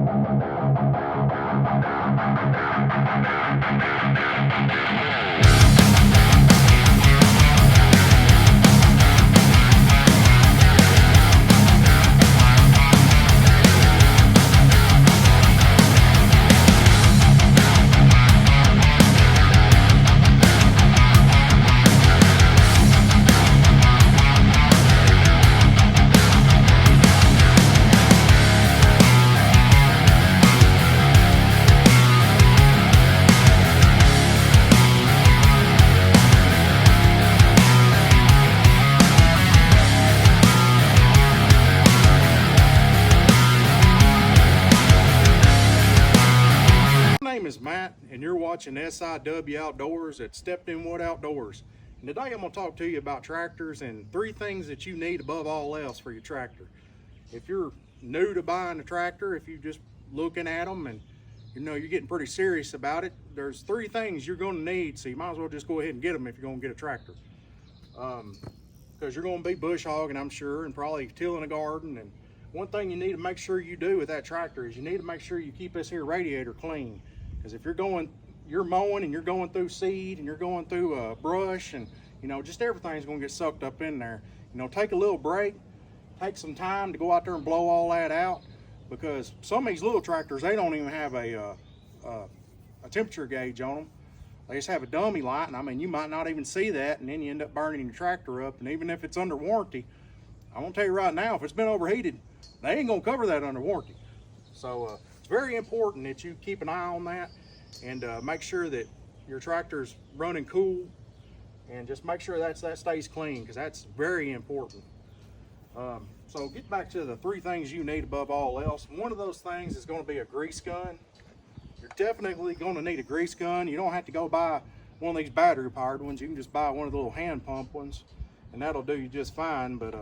My name is Matt, and you're watching SIW Outdoors at Stepped In Wood Outdoors. And today I'm going to talk to you about tractors and 3 things that you need above all else for your tractor. If you're new to buying a tractor, if you're just looking at them and you're getting pretty serious about it, there's 3 things you're going to need, so you might as well just go ahead and get them if you're going to get a tractor. Because you're going to be bush hogging, I'm sure, and probably tilling a garden. And one thing you need to make sure you do with that tractor is you need to make sure you keep this here radiator clean. Because if you're mowing and you're going through seed and you're going through brush and just everything's going to get sucked up in there. Take a little break, take some time to go out there and blow all that out, because some of these little tractors, they don't even have a temperature gauge on them. They just have a dummy light, and I mean, you might not even see that, and then you end up burning your tractor up. And even if it's under warranty, I'm gonna tell you right now, if it's been overheated, they ain't gonna cover that under warranty. So it's very important that you keep an eye on that and make sure that your tractor's running cool, and just make sure that stays clean, because that's very important. So get back to the 3 things you need above all else. One of those things is going to be a grease gun. You're definitely going to need a grease gun. You don't have to go buy one of these battery powered ones. You can just buy one of the little hand pump ones, and that'll do you just fine. But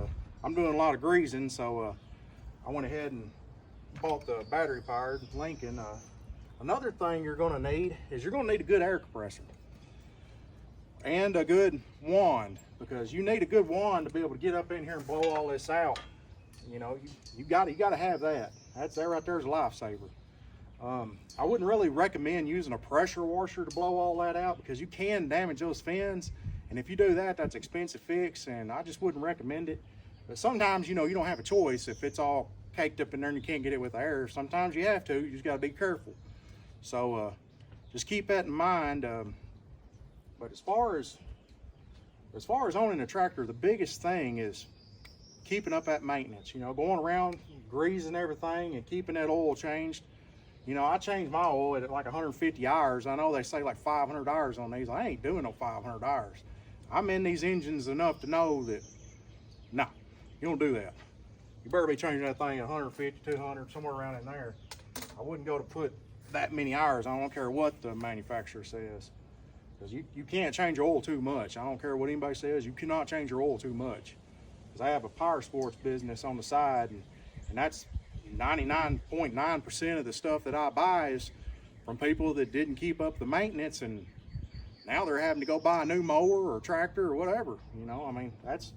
I'm doing a lot of greasing, so I went ahead and bought the battery powered Lincoln. Another thing you're going to need is you're going to need a good air compressor and a good wand, because you need a good wand to be able to get up in here and blow all this out. You got to have that. That right there is a lifesaver. I wouldn't really recommend using a pressure washer to blow all that out, because you can damage those fins, and if you do that, that's an expensive fix, and I just wouldn't recommend it. But sometimes you don't have a choice. If it's all caked up in there and you can't get it with air, sometimes you have to. You just got to be careful. So just keep that in mind. But as far as owning a tractor, the biggest thing is keeping up that maintenance. Going around greasing everything and keeping that oil changed. I changed my oil at like 150 hours. I know they say like 500 hours on these. I ain't doing no 500 hours. I'm in these engines enough to know that, no, you don't do that. You better be changing that thing at 150, 200, somewhere around in there. I wouldn't go to put that many hours. I don't care what the manufacturer says. Because you can't change your oil too much. I don't care what anybody says. You cannot change your oil too much. Because I have a power sports business on the side, and that's 99.9% of the stuff that I buy is from people that didn't keep up the maintenance, and now they're having to go buy a new mower or tractor or whatever. I mean, that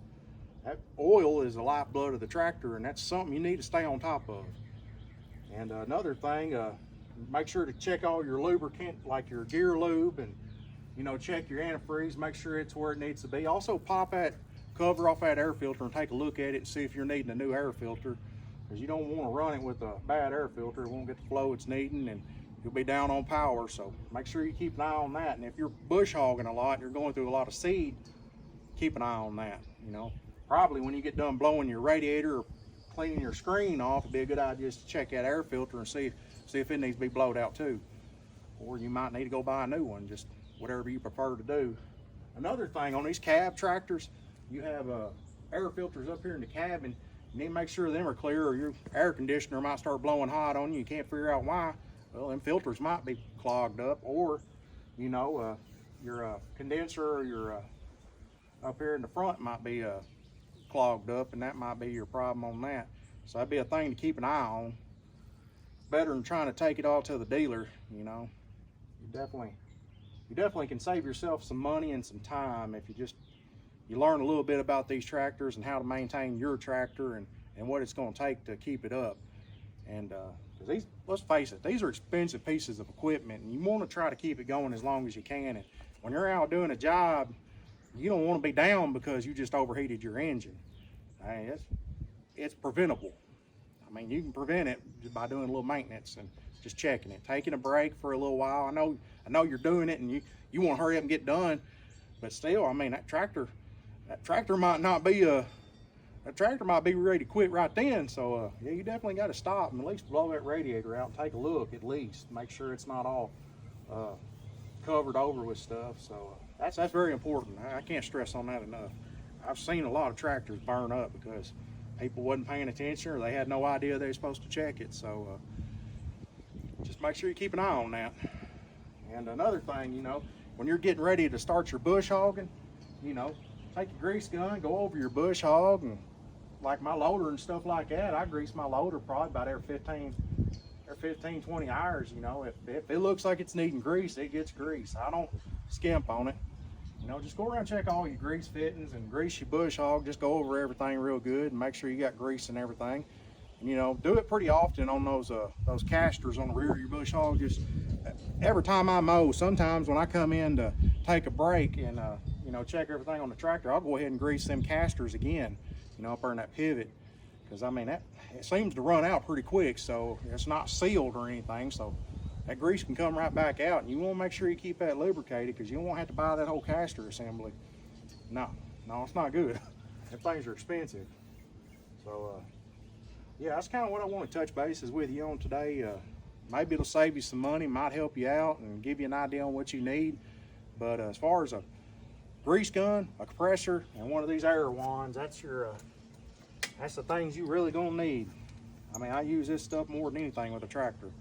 oil is the lifeblood of the tractor, and that's something you need to stay on top of. And another thing, make sure to check all your lubricant, like your gear lube, and check your antifreeze, make sure it's where it needs to be. Also pop that cover off that air filter and take a look at it and see if you're needing a new air filter, because you don't want to run it with a bad air filter. It won't get the flow it's needing, and you'll be down on power. So make sure you keep an eye on that. And if you're bush hogging a lot and you're going through a lot of seed, keep an eye on that. Probably when you get done blowing your radiator or cleaning your screen off, it'd be a good idea just to check that air filter and see if it needs to be blowed out too. Or you might need to go buy a new one, just whatever you prefer to do. Another thing, on these cab tractors, you have air filters up here in the cabin. You need to make sure them are clear, or your air conditioner might start blowing hot on you. You can't figure out why. Well, them filters might be clogged up, or your condenser or your up here in the front might be clogged up, and that might be your problem on that. So that'd be a thing to keep an eye on. Better than trying to take it all to the dealer. You definitely can save yourself some money and some time if you learn a little bit about these tractors and how to maintain your tractor and what it's going to take to keep it up. And Because these, let's face it, these are expensive pieces of equipment, and you want to try to keep it going as long as you can. And when you're out doing a job, you don't want to be down because you just overheated your engine. I mean, it's preventable. I mean, you can prevent it just by doing a little maintenance and just checking it, taking a break for a little while. I know you're doing it and you want to hurry up and get done, but still, I mean, that tractor might not be that tractor might be ready to quit right then. So yeah, you definitely got to stop and at least blow that radiator out and take a look, at least make sure it's not all covered over with stuff. So that's very important. I can't stress on that enough. I've seen a lot of tractors burn up because people wasn't paying attention or they had no idea they were supposed to check it. So just make sure you keep an eye on that. And another thing, you know, when you're getting ready to start your bush hogging, you know, take your grease gun, go over your bush hog, and like my loader and stuff like that, I grease my loader probably about every 15, 20 hours. You know, if it looks like it's needing grease, it gets grease. I don't skimp on it. You know, just go around and check all your grease fittings and grease your bush hog. Just go over everything real good and make sure you got grease and everything. And, you know, do it pretty often on those casters on the rear of your bush hog. Just every time I mow, sometimes when I come in to take a break and you know, check everything on the tractor, I'll go ahead and grease them casters again, you know, up there in that pivot, because I mean, it seems to run out pretty quick, so it's not sealed or anything, so that grease can come right back out. And you want to make sure you keep that lubricated, because you won't have to buy that whole caster assembly. No, it's not good. Them things are expensive. So yeah, that's kind of what I want to touch bases with you on today. Maybe it'll save you some money, might help you out and give you an idea on what you need. But as far as a grease gun, a compressor, and one of these air wands, that's the things you really gonna need. I mean, I use this stuff more than anything with a tractor.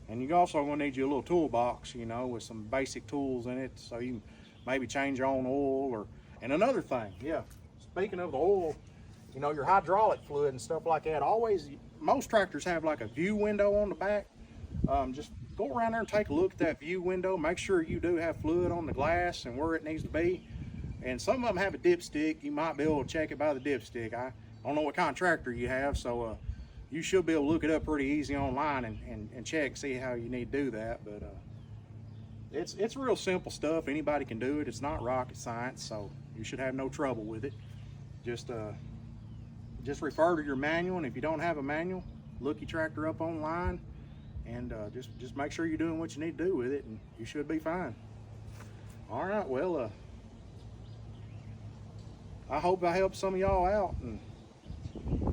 And you're also gonna need your little toolbox, you know, with some basic tools in it, so you can maybe change your own oil. And another thing, yeah, speaking of the oil, you know, your hydraulic fluid and stuff like that, most tractors have like a view window on the back. Just go around there and take a look at that view window. Make sure you do have fluid on the glass and where it needs to be. And some of them have a dipstick. You might be able to check it by the dipstick. I don't know what kind of tractor you have, so you should be able to look it up pretty easy online and check, see how you need to do that. But it's real simple stuff. Anybody can do it. It's not rocket science, so you should have no trouble with it. Just refer to your manual, and if you don't have a manual, look your tractor up online, and just make sure you're doing what you need to do with it, and you should be fine. All right, well, I hope I helped some of y'all out, and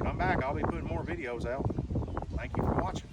come back, I'll be putting more videos out. Thank you for watching.